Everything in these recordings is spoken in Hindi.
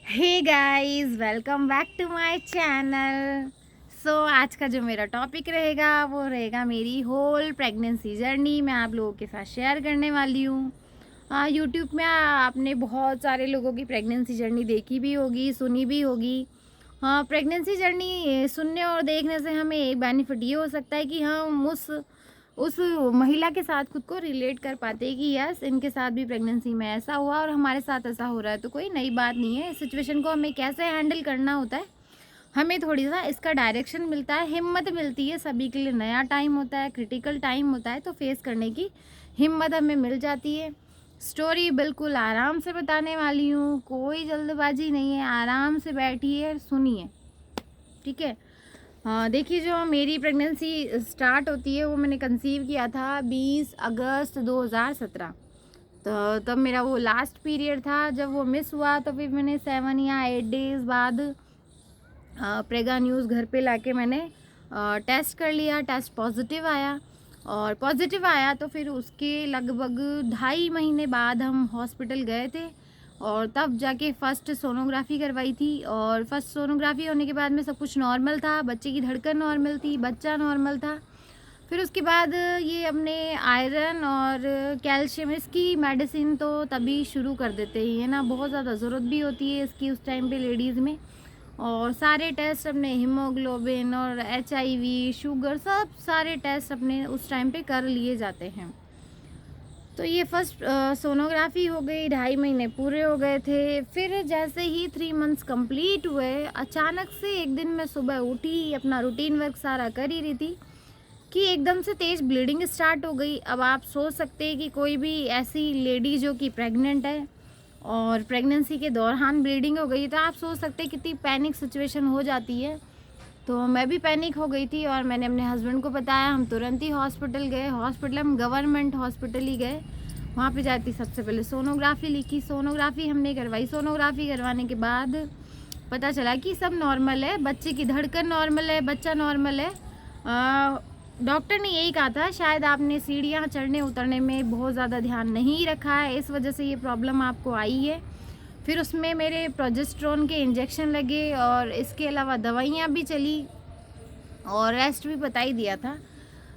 Hey guys, welcome back to my channel. आज का जो मेरा टॉपिक रहेगा वो रहेगा मेरी होल प्रेगनेंसी जर्नी। मैं आप लोगों के साथ शेयर करने वाली हूँ। यूट्यूब में आपने बहुत सारे लोगों की प्रेगनेंसी जर्नी देखी भी होगी, सुनी भी होगी। हाँ, प्रेगनेंसी जर्नी सुनने और देखने से हमें एक बेनिफिट ये हो सकता है कि हम उस महिला के साथ खुद को रिलेट कर पाते हैं कि यस, इनके साथ भी प्रेगनेंसी में ऐसा हुआ और हमारे साथ ऐसा हो रहा है, तो कोई नई बात नहीं है। इस सिचुएशन को हमें कैसे हैंडल करना होता है, हमें थोड़ी सा इसका डायरेक्शन मिलता है, हिम्मत मिलती है। सभी के लिए नया टाइम होता है, क्रिटिकल टाइम होता है, तो फेस करने की हिम्मत हमें मिल जाती है। स्टोरी बिल्कुल आराम से बताने वाली हूँ, कोई जल्दबाजी नहीं है, आराम से बैठिए सुनिए, ठीक है। हाँ, देखिए, जो मेरी प्रेगनेंसी स्टार्ट होती है वो मैंने कंसीव किया था 20 अगस्त 2017। तो तब मेरा वो लास्ट पीरियड था। जब वो मिस हुआ तो फिर मैंने 7 या 8 डेज़ बाद प्रेगा न्यूज़ घर पे लाके मैंने टेस्ट कर लिया। टेस्ट पॉजिटिव आया, और पॉजिटिव आया तो फिर उसके लगभग 2.5 महीने बाद हम हॉस्पिटल गए थे, और तब जाके फ़र्स्ट सोनोग्राफ़ी करवाई थी। और फर्स्ट सोनोग्राफ़ी होने के बाद में सब कुछ नॉर्मल था, बच्चे की धड़कन नॉर्मल थी, बच्चा नॉर्मल था। फिर उसके बाद ये अपने आयरन और कैल्शियम इसकी मेडिसिन तो तभी शुरू कर देते ही है ना, बहुत ज़्यादा ज़रूरत भी होती है इसकी उस टाइम पे लेडीज़ में। और सारे टेस्ट अपने हीमोग्लोबिन और HIV, शुगर, सब सारे टेस्ट अपने उस टाइम पे कर लिए जाते हैं। तो ये फर्स्ट सोनोग्राफ़ी हो गई, 2.5 महीने पूरे हो गए थे। फिर जैसे ही 3 मंथ्स कंप्लीट हुए, अचानक से एक दिन मैं सुबह उठी, अपना रूटीन वर्क सारा कर ही रही थी कि एकदम से तेज़ ब्लीडिंग स्टार्ट हो गई। अब आप सोच सकते हैं कि कोई भी ऐसी लेडी जो कि प्रेग्नेंट है और प्रेगनेंसी के दौरान ब्लीडिंग हो गई, तो आप सोच सकते हैं कितनी पैनिक सिचुएशन हो जाती है। तो मैं भी पैनिक हो गई थी और मैंने अपने हस्बैंड को बताया। हम तुरंत ही हॉस्पिटल गए। हॉस्पिटल हम गवर्नमेंट हॉस्पिटल ही गए। वहाँ पे जाती सबसे पहले सोनोग्राफ़ी लिखी, सोनोग्राफ़ी हमने करवाई। सोनोग्राफ़ी करवाने के बाद पता चला कि सब नॉर्मल है, बच्चे की धड़कन नॉर्मल है, बच्चा नॉर्मल है। डॉक्टर ने यही कहा था, शायद आपने सीढ़ियाँ चढ़ने उतरने में बहुत ज़्यादा ध्यान नहीं रखा है, इस वजह से ये प्रॉब्लम आपको आई है। फिर उसमें मेरे प्रोजेस्टेरोन के इंजेक्शन लगे और इसके अलावा दवाइयाँ भी चली और रेस्ट भी बता ही दिया था।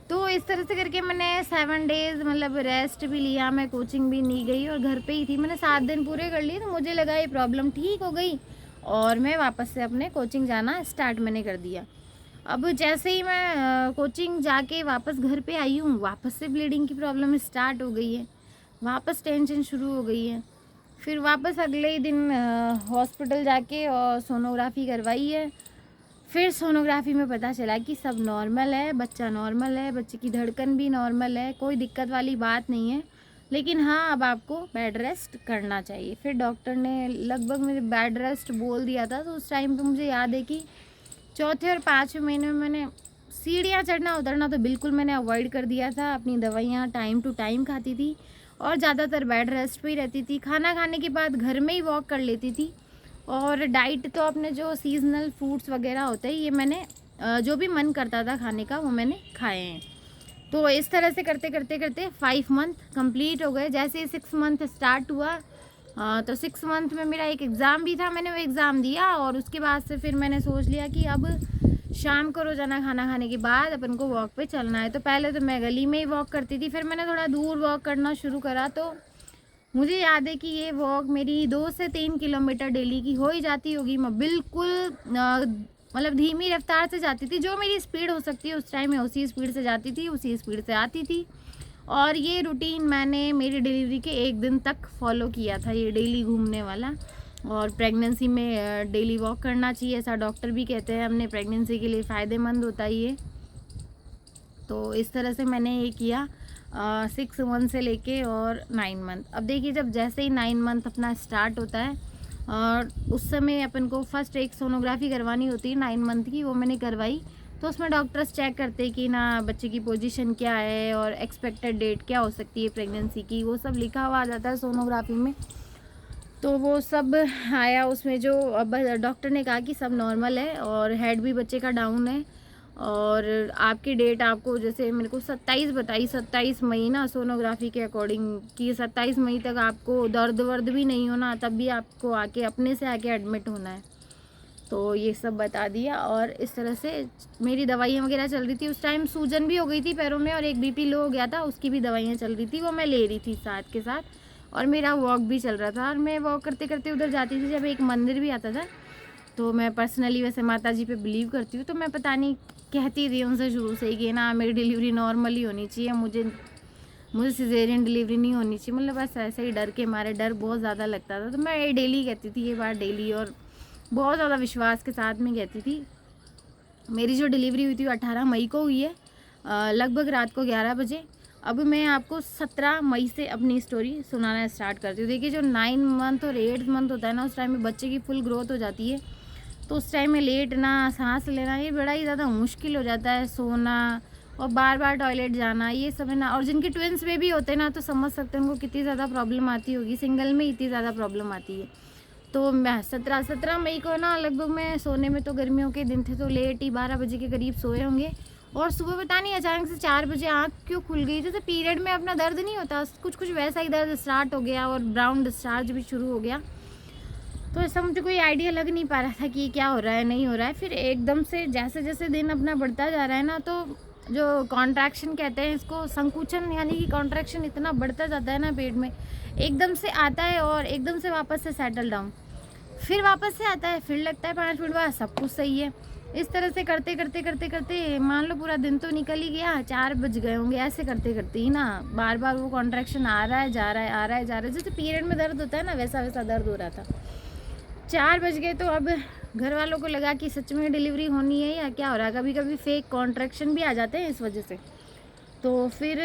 तो इस तरह से करके मैंने 7 डेज़ मतलब रेस्ट भी लिया, मैं कोचिंग भी नहीं गई और घर पे ही थी। मैंने 7 दिन पूरे कर लिए, तो मुझे लगा ये प्रॉब्लम ठीक हो गई और मैं वापस से अपने कोचिंग जाना स्टार्ट मैंने कर दिया। अब जैसे ही मैं कोचिंग जाके वापस घर पे आई हूँ, वापस से ब्लीडिंग की प्रॉब्लम स्टार्ट हो गई है, वापस टेंशन शुरू हो गई है। फिर वापस अगले ही दिन हॉस्पिटल जाके और सोनोग्राफ़ी करवाई है। फिर सोनोग्राफ़ी में पता चला कि सब नॉर्मल है, बच्चा नॉर्मल है, बच्चे की धड़कन भी नॉर्मल है, कोई दिक्कत वाली बात नहीं है। लेकिन हाँ, अब आपको बेड रेस्ट करना चाहिए। फिर डॉक्टर ने लगभग मुझे बेड रेस्ट बोल दिया था। तो उस टाइम पे मुझे याद है कि चौथे और 5वें महीने में मैंने सीढ़ियाँ चढ़ना उतरना तो बिल्कुल मैंने अवॉइड कर दिया था। अपनी दवाइयाँ टाइम टू टाइम खाती थी और ज़्यादातर बेड रेस्ट पे ही रहती थी। खाना खाने के बाद घर में ही वॉक कर लेती थी। और डाइट तो अपने जो सीजनल फ्रूट्स वगैरह होते हैं, ये मैंने जो भी मन करता था खाने का वो मैंने खाए हैं। तो इस तरह से करते करते करते 5 मंथ कंप्लीट हो गए। जैसे ही 6 मंथ स्टार्ट हुआ, तो 6 मंथ में मेरा एक एग्ज़ाम भी था, मैंने वो एग्ज़ाम दिया। और उसके बाद से फिर मैंने सोच लिया कि अब शाम को रोज़ाना खाना खाने के बाद अपन को वॉक पे चलना है। तो पहले तो मैं गली में ही वॉक करती थी, फिर मैंने थोड़ा दूर वॉक करना शुरू करा। तो मुझे याद है कि ये वॉक मेरी 2 से 3 किलोमीटर डेली की हो ही जाती होगी। मैं बिल्कुल मतलब धीमी रफ्तार से जाती थी, जो मेरी स्पीड हो सकती है उस टाइम में उसी स्पीड से जाती थी, उसी स्पीड से आती थी। और ये रूटीन मैंने मेरी डिलीवरी के 1 दिन तक फॉलो किया था, ये डेली घूमने वाला। और प्रेगनेंसी में डेली वॉक करना चाहिए, ऐसा डॉक्टर भी कहते हैं। हमने प्रेगनेंसी के लिए फ़ायदेमंद होता है ये। तो इस तरह से मैंने ये किया 6 मंथ से लेके और 9 मंथ। अब देखिए, जब जैसे ही 9 मंथ अपना स्टार्ट होता है और उस समय अपन को फर्स्ट एक सोनोग्राफ़ी करवानी होती है 9 मंथ की, वो मैंने करवाई। तो उसमें डॉक्टर्स चेक करते हैं कि ना बच्चे की पोजीशन क्या है और एक्सपेक्टेड डेट क्या हो सकती है प्रेगनेंसी की, वो सब लिखा हुआ आ जाता है सोनोग्राफ़ी में। तो वो सब आया उसमें, जो अब डॉक्टर ने कहा कि सब नॉर्मल है और हेड भी बच्चे का डाउन है और आपकी डेट आपको जैसे मेरे को 27 बताई, 27 मई ना सोनोग्राफी के अकॉर्डिंग कि 27 मई तक आपको दर्द वर्द भी नहीं होना, तब भी आपको आके अपने से आके एडमिट होना है। तो ये सब बता दिया और इस तरह से मेरी दवाइयाँ वगैरह चल रही थी। उस टाइम सूजन भी हो गई थी पैरों में और एक बीपी लो हो गया था, उसकी भी दवाइयाँ चल रही थी, वो मैं ले रही थी साथ के साथ। और मेरा वॉक भी चल रहा था और मैं वॉक करते करते उधर जाती थी। जब एक मंदिर भी आता था, तो मैं पर्सनली वैसे माता जी पे बिलीव करती हूँ, तो मैं पता नहीं कहती थी उनसे शुरू से ही कि ना मेरी डिलीवरी नॉर्मल ही होनी चाहिए, मुझे सिजेरियन डिलीवरी नहीं होनी चाहिए। मतलब बस ऐसे ही डर के मारे, डर बहुत ज़्यादा लगता था, तो मैं डेली कहती थी ये बात डेली, और बहुत ज़्यादा विश्वास के साथ में कहती थी। मेरी जो डिलीवरी हुई थी वो 18 मई को हुई है, लगभग रात को 11 बजे। अब मैं आपको 17 मई से अपनी स्टोरी सुनाना स्टार्ट करती हूँ। देखिए जो 9 मंथ और 8 मंथ होता है ना, उस टाइम में बच्चे की फुल ग्रोथ हो जाती है, तो उस टाइम में लेटना, सांस लेना ये बड़ा ही ज़्यादा मुश्किल हो जाता है, सोना और बार बार टॉयलेट जाना, ये सब है ना। और जिनके ट्विंस बेबी होते हैं ना, तो समझ सकते हैं उनको कितनी ज़्यादा प्रॉब्लम आती होगी, सिंगल में इतनी ज़्यादा प्रॉब्लम आती है। तो मैं 17 मई को ना लगभग मैं सोने में, तो गर्मियों के दिन थे तो लेट ही 12 बजे के करीब सोए होंगे, और सुबह पता नहीं अचानक से 4 बजे आँख क्यों खुल गई। जैसे पीरियड में अपना दर्द नहीं होता, कुछ वैसा ही दर्द स्टार्ट हो गया और ब्राउन डिस्चार्ज भी शुरू हो गया। तो ऐसा मुझे कोई आइडिया लग नहीं पा रहा था कि क्या हो रहा है नहीं हो रहा है। फिर एकदम से जैसे जैसे दिन अपना बढ़ता जा रहा है ना, तो जो कॉन्ट्रैक्शन कहते हैं इसको, संकुचन यानी कि कॉन्ट्रैक्शन इतना बढ़ता जाता है ना पेट में, एकदम से आता है और एकदम से वापस से सेटल डाउन, फिर वापस से आता है, फिर लगता है 5 मिनट बाद सब कुछ सही है। इस तरह से करते करते करते करते मान लो पूरा दिन तो निकल ही गया, 4 बज गए होंगे। ऐसे करते करते ही ना बार बार वो कॉन्ट्रैक्शन आ रहा है जा रहा है, आ रहा है जा रहा है, जैसे पीरियड में दर्द होता है ना, वैसा वैसा दर्द हो रहा था। 4 बज गए, तो अब घर वालों को लगा कि सच में डिलीवरी होनी है या क्या हो रहा है। कभी कभी फेक कॉन्ट्रैक्शन भी आ जाते हैं इस वजह से। तो फिर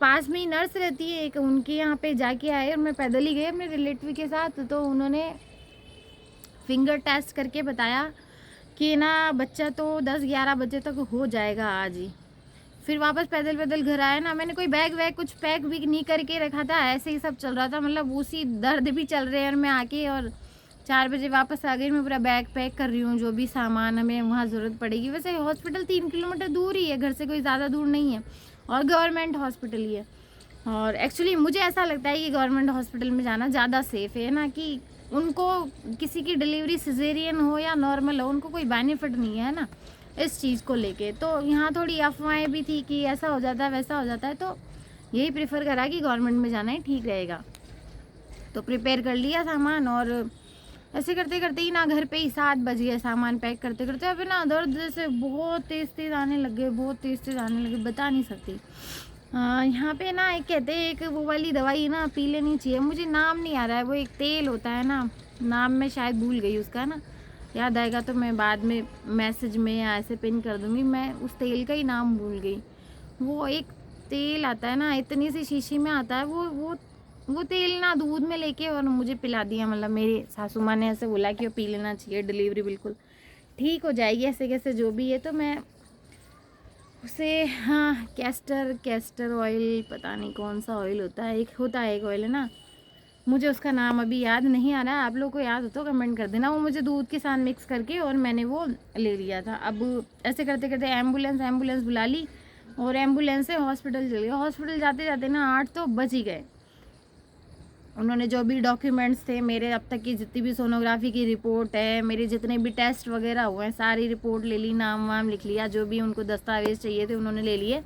पास में ही नर्स रहती है एक, उनके यहाँ पे जाके आए, और मैं पैदल ही गई अपने रिलेटिव के साथ। तो उन्होंने फिंगर टेस्ट करके बताया कि ना बच्चा तो 10-11 बजे तक हो जाएगा आज ही। फिर वापस पैदल पैदल घर आया ना, मैंने कोई बैग वैग कुछ पैक भी नहीं करके रखा था, ऐसे ही सब चल रहा था, मतलब उसी दर्द भी चल रहे हैं। और मैं आके और 4 बजे वापस आ गई, मैं पूरा बैग पैक कर रही हूँ, जो भी सामान हमें वहाँ ज़रूरत पड़ेगी। वैसे हॉस्पिटल 3 किलोमीटर दूर ही है घर से, कोई ज़्यादा दूर नहीं है, और गवर्नमेंट हॉस्पिटल ही है। और एक्चुअली मुझे ऐसा लगता है कि गवर्नमेंट हॉस्पिटल में जाना ज़्यादा सेफ़ है ना, कि उनको किसी की डिलीवरी सिजेरियन हो या नॉर्मल हो, उनको कोई बेनिफिट नहीं है ना इस चीज़ को लेके। तो यहाँ थोड़ी अफवाहें भी थी कि ऐसा हो जाता है वैसा हो जाता है, तो यही प्रेफर करा कि गवर्नमेंट में जाना ही ठीक रहेगा। तो प्रिपेयर कर लिया सामान, और ऐसे करते करते ही ना घर पे ही 7 बज गए सामान पैक करते करते। अब ना दर्द जैसे बहुत तेज़ तेज़ आने लगे, बहुत तेज़ तेज़ आने लगे, बता नहीं सकती। यहाँ पे ना एक कहते हैं एक वो वाली दवाई ना पी लेनी चाहिए, मुझे नाम नहीं आ रहा है, वो एक तेल होता है ना, नाम मैं शायद भूल गई उसका ना, याद आएगा तो मैं बाद में मैसेज में या ऐसे पिन कर दूँगी। मैं उस तेल का ही नाम भूल गई। वो एक तेल आता है ना, इतनी सी शीशी में आता है, वो तेल ना दूध में लेके और मुझे पिला दिया। मतलब मेरी सासू माँ ने ऐसे बोला कि वो पी लेना चाहिए, डिलीवरी बिल्कुल ठीक हो जाएगी, ऐसे कैसे जो भी है। तो मैं उसे, हाँ, कैस्टर ऑयल, पता नहीं कौन सा ऑयल होता है, एक होता है एक ऑयल है ना, मुझे उसका नाम अभी याद नहीं आ रहा है, आप लोग को याद हो तो कमेंट कर देना। वो मुझे दूध के साथ मिक्स करके और मैंने वो ले लिया था। अब ऐसे करते करते एम्बुलेंस बुला ली, और एम्बुलेंस से हॉस्पिटल चल गए। हॉस्पिटल जाते जाते ना 8 तो बज ही गए। उन्होंने जो भी डॉक्यूमेंट्स थे मेरे, अब तक की जितनी भी सोनोग्राफी की रिपोर्ट है, मेरे जितने भी टेस्ट वगैरह हुए हैं, सारी रिपोर्ट ले ली, नाम वाम लिख लिया, जो भी उनको दस्तावेज़ चाहिए थे उन्होंने ले लिए,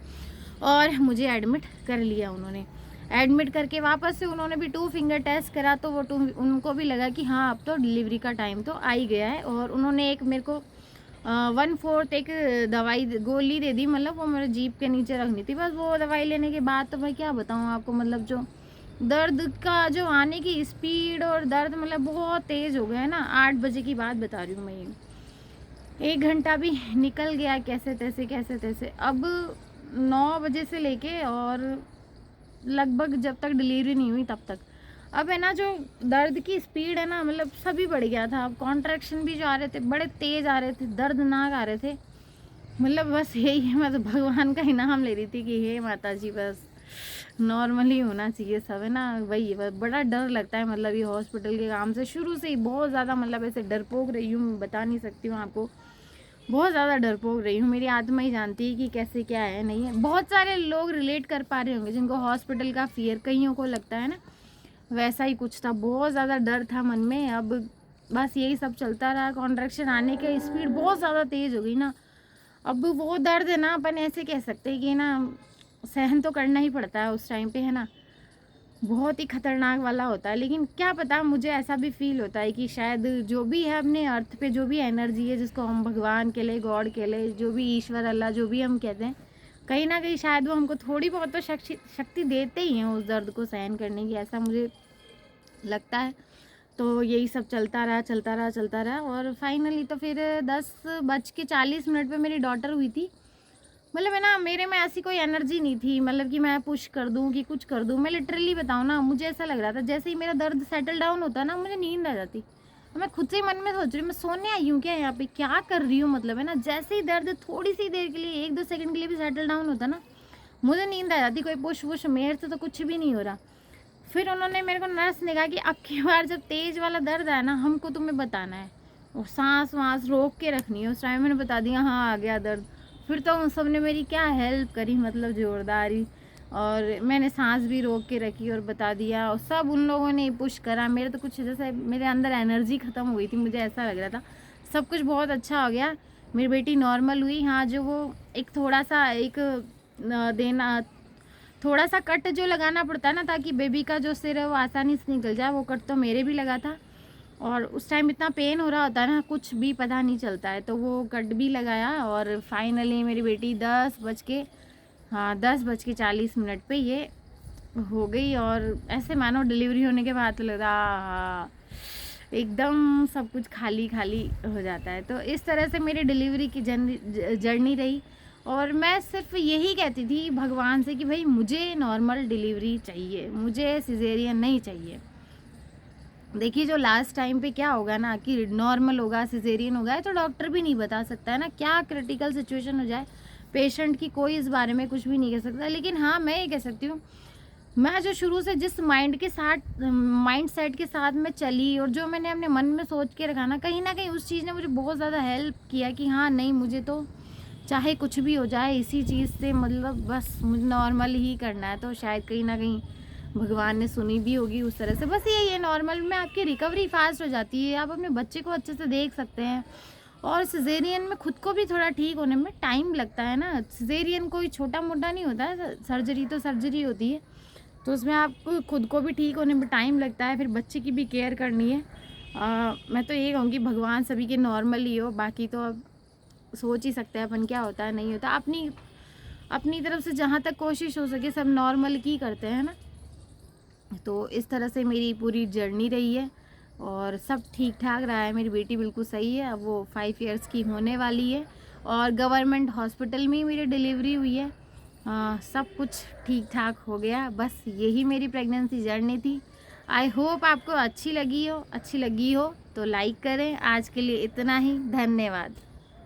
और मुझे एडमिट कर लिया। उन्होंने एडमिट करके वापस से उन्होंने भी 2 फिंगर टेस्ट करा, तो वो उनको भी लगा कि हाँ अब तो डिलीवरी का टाइम तो आ ही गया है। और उन्होंने एक मेरे को 1/4 एक दवाई गोली दे दी, मतलब वो मेरे जीभ के नीचे रखनी थी बस। वो दवाई लेने के बाद तो मैं क्या बताऊँ आपको, मतलब जो दर्द का जो आने की स्पीड और दर्द मतलब बहुत तेज़ हो गया है ना। 8 बजे की बात बता रही हूँ मैं, ये 1 घंटा भी निकल गया कैसे तैसे। अब 9 बजे से लेके और लगभग जब तक डिलीवरी नहीं हुई तब तक, अब है ना जो दर्द की स्पीड है ना, मतलब सभी बढ़ गया था। अब कॉन्ट्रैक्शन भी जो आ रहे थे बड़े तेज़ आ रहे थे, दर्दनाक आ रहे थे। मतलब बस यही है, मैं तो भगवान का ही नाम ले रही थी कि हे माता जी बस नॉर्मली होना चाहिए सब, है ना। वही बड़ा डर लगता है, मतलब ये हॉस्पिटल के काम से शुरू से ही बहुत ज़्यादा, मतलब ऐसे डरपोक रही हूँ, बता नहीं सकती हूँ आपको। बहुत ज़्यादा डरपोक रही हूँ। मेरी आत्मा ही जानती है कि कैसे क्या है नहीं है। बहुत सारे लोग रिलेट कर पा रहे होंगे जिनको हॉस्पिटल का फियर कईयों को लगता है ना, वैसा ही कुछ था। बहुत ज़्यादा डर था मन में। अब बस यही सब चलता रहा। कॉन्ट्रैक्शन आने की स्पीड बहुत ज़्यादा तेज़ हो गई ना। अब वो दर्द है ना, अपन ऐसे कह सकते हैं कि ना सहन तो करना ही पड़ता है उस टाइम पे, है ना। बहुत ही खतरनाक वाला होता है। लेकिन क्या पता, मुझे ऐसा भी फील होता है कि शायद जो भी है अपने अर्थ पे, जो भी एनर्जी है जिसको हम भगवान के लिए, गॉड के लिए, जो भी ईश्वर, अल्लाह, जो भी हम कहते हैं, कहीं ना कहीं शायद वो हमको थोड़ी बहुत तो शक्ति देते ही हैं उस दर्द को सहन करने की, ऐसा मुझे लगता है। तो यही सब चलता रहा चलता रहा चलता रहा और फाइनली तो फिर 10:40 पे मेरी डॉटर हुई थी। मतलब है ना, मेरे में ऐसी कोई एनर्जी नहीं थी, मतलब कि मैं पुश कर दूं कि कुछ कर दूं। मैं लिटरली बताऊं ना, मुझे ऐसा लग रहा था जैसे ही मेरा दर्द सेटल डाउन होता ना, मुझे नींद आ जाती। मैं खुद से ही मन में सोच रही हूँ, मैं सोने आई हूँ क्या, यहाँ पे क्या कर रही हूँ, मतलब है ना। जैसे ही दर्द थोड़ी सी देर के लिए, 1-2 सेकंड के लिए भी सेटल डाउन होता ना, मुझे नींद आ जाती। कोई पुश वुश मेरे से तो कुछ भी नहीं हो रहा। फिर उन्होंने मेरे को, नर्स ने कहा कि अब की बार जब तेज़ वाला दर्द आया ना, हमको तुम्हें बताना है और सांस वाँस रोक के रखनी है। उस टाइम मैंने बता दिया, हाँ आ गया दर्द। फिर तो उन सब ने मेरी क्या हेल्प करी, मतलब जोरदार ही। और मैंने सांस भी रोक के रखी और बता दिया, और सब उन लोगों ने पुश करा। मेरे तो कुछ जैसे मेरे अंदर एनर्जी ख़त्म हो गई थी, मुझे ऐसा लग रहा था। सब कुछ बहुत अच्छा हो गया, मेरी बेटी नॉर्मल हुई। हाँ, जो वो एक थोड़ा सा एक देना, थोड़ा सा कट जो लगाना पड़ता है ना, ताकि बेबी का जो सिर है वो आसानी से निकल जाए, वो कट तो मेरे भी लगा था। और उस टाइम इतना पेन हो रहा होता है ना, कुछ भी पता नहीं चलता है, तो वो कट भी लगाया। और फाइनली मेरी बेटी 10:40 पे ये हो गई। और ऐसे मानो डिलीवरी होने के बाद तो लग रहा एकदम सब कुछ खाली खाली हो जाता है। तो इस तरह से मेरी डिलीवरी की जर्नी रही। और मैं सिर्फ यही कहती थी भगवान से कि भाई मुझे नॉर्मल डिलीवरी चाहिए, मुझे सिजेरियन नहीं चाहिए। देखिए जो लास्ट टाइम पे क्या होगा ना, कि नॉर्मल होगा सिजेरियन होगा, तो डॉक्टर भी नहीं बता सकता है ना, क्या क्रिटिकल सिचुएशन हो जाए पेशेंट की, कोई इस बारे में कुछ भी नहीं कह सकता। लेकिन हाँ, मैं ये कह सकती हूँ, मैं जो शुरू से जिस माइंड सेट के साथ में चली और जो मैंने अपने मन में सोच के रखा ना कहीं उस चीज़ ने मुझे बहुत ज़्यादा हेल्प किया कि हाँ नहीं, मुझे तो चाहे कुछ भी हो जाए इसी चीज़ से, मतलब बस मुझे नॉर्मल ही करना है। तो शायद कहीं ना कहीं भगवान ने सुनी भी होगी उस तरह से। बस यही है, नॉर्मल में आपकी रिकवरी फास्ट हो जाती है, आप अपने बच्चे को अच्छे से देख सकते हैं। और सिजेरियन में खुद को भी थोड़ा ठीक होने में टाइम लगता है ना। सिजेरियन कोई छोटा मोटा नहीं होता है, सर्जरी तो सर्जरी होती है, तो उसमें आपको खुद को भी ठीक होने में टाइम लगता है, फिर बच्चे की भी केयर करनी है। मैं तो ये कहूँगी भगवान सभी के नॉर्मल ही हो, बाकी तो अब सोच ही सकते हैं अपन क्या होता है नहीं होता। अपनी अपनी तरफ से जहाँ तक कोशिश हो सके सब नॉर्मल की करते हैं ना। तो इस तरह से मेरी पूरी जर्नी रही है और सब ठीक ठाक रहा है। मेरी बेटी बिल्कुल सही है, अब वो 5 इयर्स की होने वाली है और गवर्नमेंट हॉस्पिटल में ही मेरी डिलीवरी हुई है। सब कुछ ठीक ठाक हो गया। बस यही मेरी प्रेगनेंसी जर्नी थी। आई होप आपको अच्छी लगी हो तो लाइक करें। आज के लिए इतना ही, धन्यवाद।